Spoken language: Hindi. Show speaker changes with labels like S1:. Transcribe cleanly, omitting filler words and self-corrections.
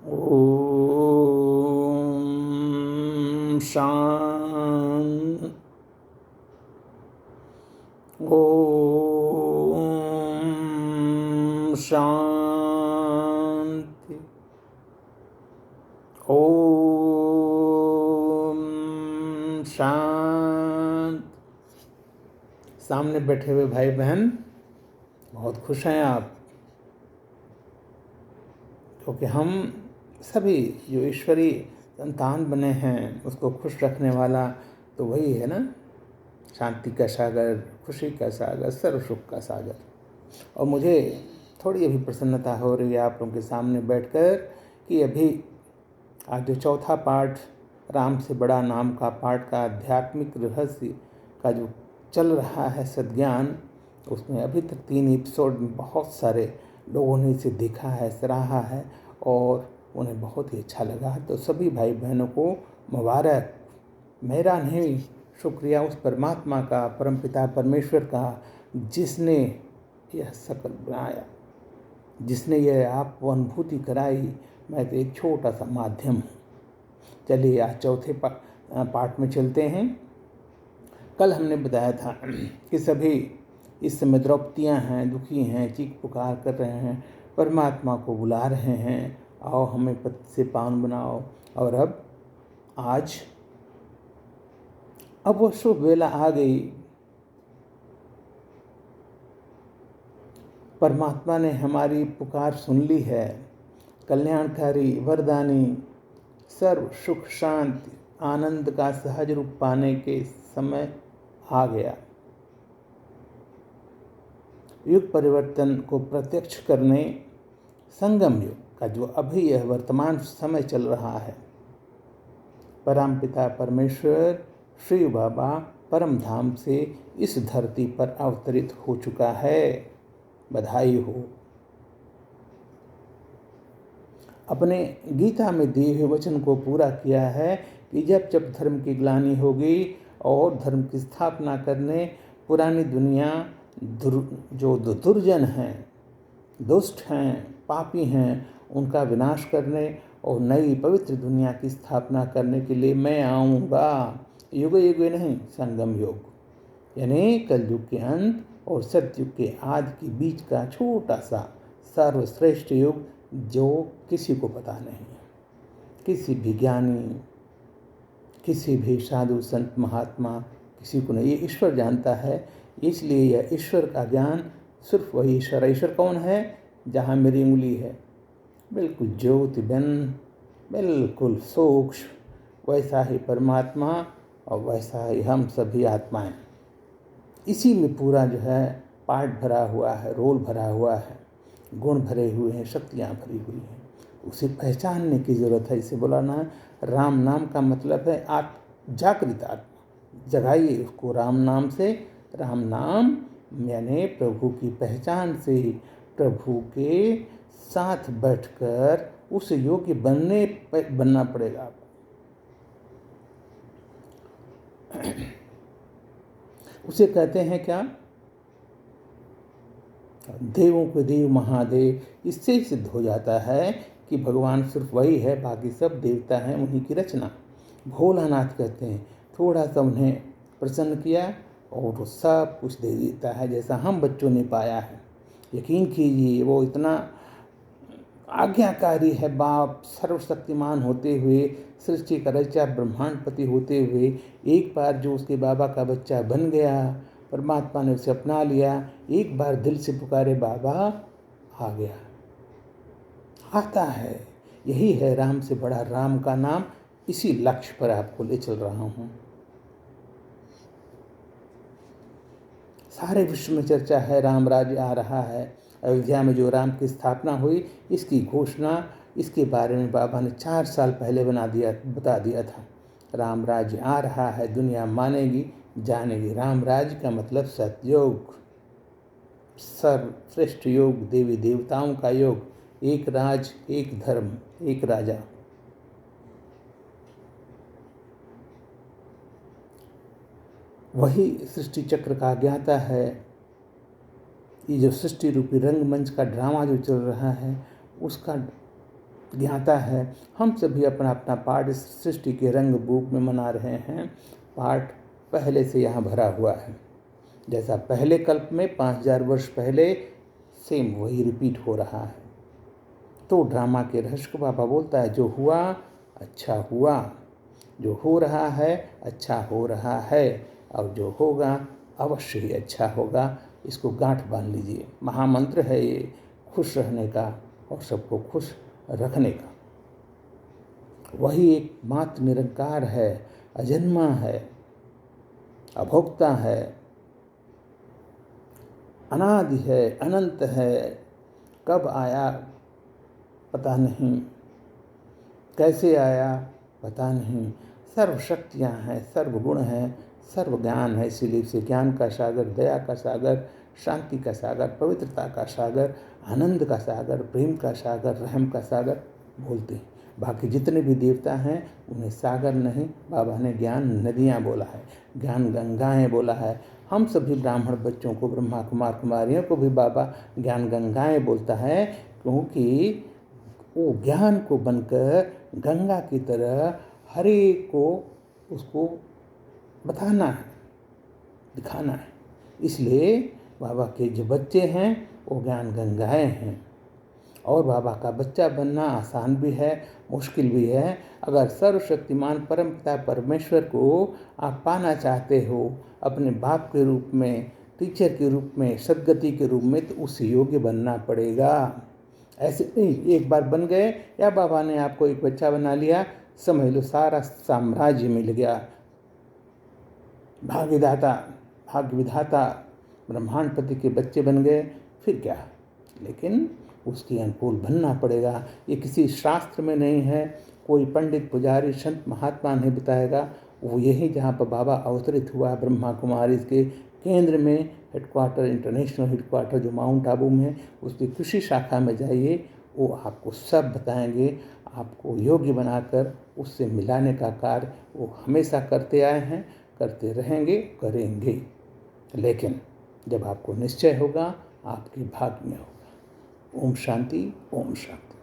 S1: ओम शांति। ओम शांति। ओम शांति। सामने बैठे हुए भाई बहन बहुत खुश हैं आप, क्योंकि हम सभी जो ईश्वरीय संतान बने हैं उसको खुश रखने वाला तो वही है ना, शांति का सागर, खुशी का सागर, सर्व सुख का सागर। और मुझे थोड़ी अभी प्रसन्नता हो रही है आप लोगों के सामने बैठकर कि अभी आज जो चौथा पाठ राम से बड़ा नाम का पाठ का आध्यात्मिक रहस्य का जो चल रहा है सद्ज्ञान, उसमें अभी तक 3 एपिसोड में बहुत सारे लोगों ने इसे देखा है, सराहा है और उन्हें बहुत ही अच्छा लगा। तो सभी भाई बहनों को मुबारक। मेरा नहीं, शुक्रिया उस परमात्मा का, परमपिता परमेश्वर का, जिसने यह सकल बनाया, जिसने यह आपको अनुभूति कराई। मैं तो एक छोटा सा माध्यम हूँ। चलिए आज चौथे पाठ में चलते हैं। कल हमने बताया था कि सभी इस समय द्रौपदियाँ हैं, दुखी हैं, चीख पुकार कर रहे हैं, परमात्मा को बुला रहे हैं, आओ हमें पति से पावन बनाओ। और अब वो शुभ वेला आ गई। परमात्मा ने हमारी पुकार सुन ली है। कल्याणकारी, वरदानी, सर्व सुख, शांति, आनंद का सहज रूप पाने के समय आ गया। युग परिवर्तन को प्रत्यक्ष करने संगम युग का जो अभी यह वर्तमान समय चल रहा है, परमपिता परमेश्वर श्री बाबा परम धाम से इस धरती पर अवतरित हो चुका है। बधाई हो। अपने गीता में दिए हुए वचन को पूरा किया है कि जब जब धर्म की ग्लानि होगी और धर्म की स्थापना करने पुरानी दुनिया जो दुर्जन हैं, दुष्ट हैं, पापी हैं, उनका विनाश करने और नई पवित्र दुनिया की स्थापना करने के लिए मैं आऊँगा। युग युग नहीं, संगम युग, यानी कलयुग के अंत और सतयुग के आदि के बीच का छोटा सा सर्वश्रेष्ठ युग जो किसी को पता नहीं है, किसी भी ज्ञानी, किसी भी साधु संत महात्मा, किसी को नहीं। ये ईश्वर जानता है। इसलिए यह ईश्वर का ज्ञान सिर्फ वही ईश्वर। ईश्वर कौन है? जहाँ मेरी उंगली है, बिल्कुल ज्योति बन, बिल्कुल सूक्ष्म, वैसा ही परमात्मा और वैसा ही हम सभी आत्माएं। इसी में पूरा जो है पार्ट भरा हुआ है, रोल भरा हुआ है, गुण भरे हुए हैं, शक्तियाँ भरी हुई हैं। उसे पहचानने की ज़रूरत है। इसे बोला ना, राम नाम का मतलब है जागृत आत्मा। जगाइए उसको राम नाम से। राम नाम यानी प्रभु की पहचान से ही प्रभु के साथ बैठकर उस योग्य बनना पड़ेगा आपको। उसे कहते हैं क्या? देवों के देव महादेव। इससे ही सिद्ध हो जाता है कि भगवान सिर्फ वही है, बाकी सब देवता हैं, उन्हीं की रचना। भोलानाथ कहते हैं, थोड़ा सा उन्हें प्रसन्न किया और वो सब कुछ दे देता है, जैसा हम बच्चों ने पाया है। यकीन कीजिए, वो इतना आज्ञाकारी है। बाप सर्वशक्तिमान होते हुए, सृष्टि का रचा ब्रह्मांडपति होते हुए, एक बार जो उसके बाबा का बच्चा बन गया, परमात्मा ने उसे अपना लिया। एक बार दिल से पुकारे बाबा, आ गया, आता है। यही है राम से बड़ा राम का नाम। इसी लक्ष्य पर आपको ले चल रहा हूँ। सारे विश्व में चर्चा है, राम राज्य आ रहा है। अयोध्या में जो राम की स्थापना हुई, इसकी घोषणा, इसके बारे में बाबा ने 4 साल पहले बता दिया था। राम राज्य आ रहा है, दुनिया मानेगी, जानेगी। राम राज्य का मतलब सतयुग, सर्वश्रेष्ठ योग, देवी देवताओं का योग, एक राज, एक धर्म, एक राजा। वही सृष्टि चक्र का ज्ञाता है। ये जो सृष्टि रूपी रंगमंच का ड्रामा जो चल रहा है, उसका ज्ञाता है। हम सभी अपना अपना पार्ट इस सृष्टि के रंग रूप में मना रहे हैं। पार्ट पहले से यहाँ भरा हुआ है। जैसा पहले कल्प में 5000 वर्ष पहले, सेम वही रिपीट हो रहा है। तो ड्रामा के रहस्य को बाबा बोलता है, जो हुआ अच्छा हुआ, जो हो रहा है अच्छा हो रहा है, और जो होगा अवश्य ही अच्छा होगा। इसको गांठ बांध लीजिए। महामंत्र है ये, खुश रहने का और सबको खुश रखने का। वही एकमात्र निरंकार है, अजन्मा है, अभोक्ता है, अनादि है, अनंत है। कब आया पता नहीं, कैसे आया पता नहीं। सर्व शक्तियाँ हैं, सर्व गुण हैं, सर्व ज्ञान है। इसीलिए इसे ज्ञान का सागर, दया का सागर, शांति का सागर, पवित्रता का सागर, आनंद का सागर, प्रेम का सागर, रहम का सागर बोलते हैं। बाकी जितने भी देवता हैं उन्हें सागर नहीं, बाबा ने ज्ञान नदियाँ बोला है, ज्ञान गंगाएँ बोला है। हम सभी ब्राह्मण बच्चों को, ब्रह्मा कुमार कुमारियों को भी बाबा ज्ञान गंगाएँ बोलता है, क्योंकि वो ज्ञान को बनकर गंगा की तरह हर एक को उसको बताना है, दिखाना है। इसलिए बाबा के जो बच्चे हैं वो ज्ञान गंगाएँ हैं। और बाबा का बच्चा बनना आसान भी है, मुश्किल भी है। अगर सर्वशक्तिमान परम पिता परमेश्वर को आप पाना चाहते हो अपने बाप के रूप में, टीचर के रूप में, सद्गति के रूप में, तो उस योग्य बनना पड़ेगा। ऐसे नहीं एक बार बन गए या बाबा ने आपको एक बच्चा बना लिया, समझ लो सारा साम्राज्य मिल गया। भाग्यदाता, भाग्य विधाता, ब्रह्मांडपति के बच्चे बन गए, फिर क्या। लेकिन उसके अनुकूल बनना पड़ेगा। ये किसी शास्त्र में नहीं है, कोई पंडित पुजारी संत महात्मा नहीं बताएगा। वो यही जहाँ पर बाबा अवतरित हुआ, ब्रह्मा कुमारी के केंद्र में हेडक्वार्टर, इंटरनेशनल हेडक्वार्टर जो माउंट आबू में है, उसकी कृषि शाखा में जाइए, वो आपको सब बताएंगे। आपको योग्य बनाकर उससे मिलाने का कार्य वो हमेशा करते आए हैं, करते रहेंगे, करेंगे। लेकिन जब आपको निश्चय होगा, आपके भाग्य में होगा। ओम शांति, ओम शांति।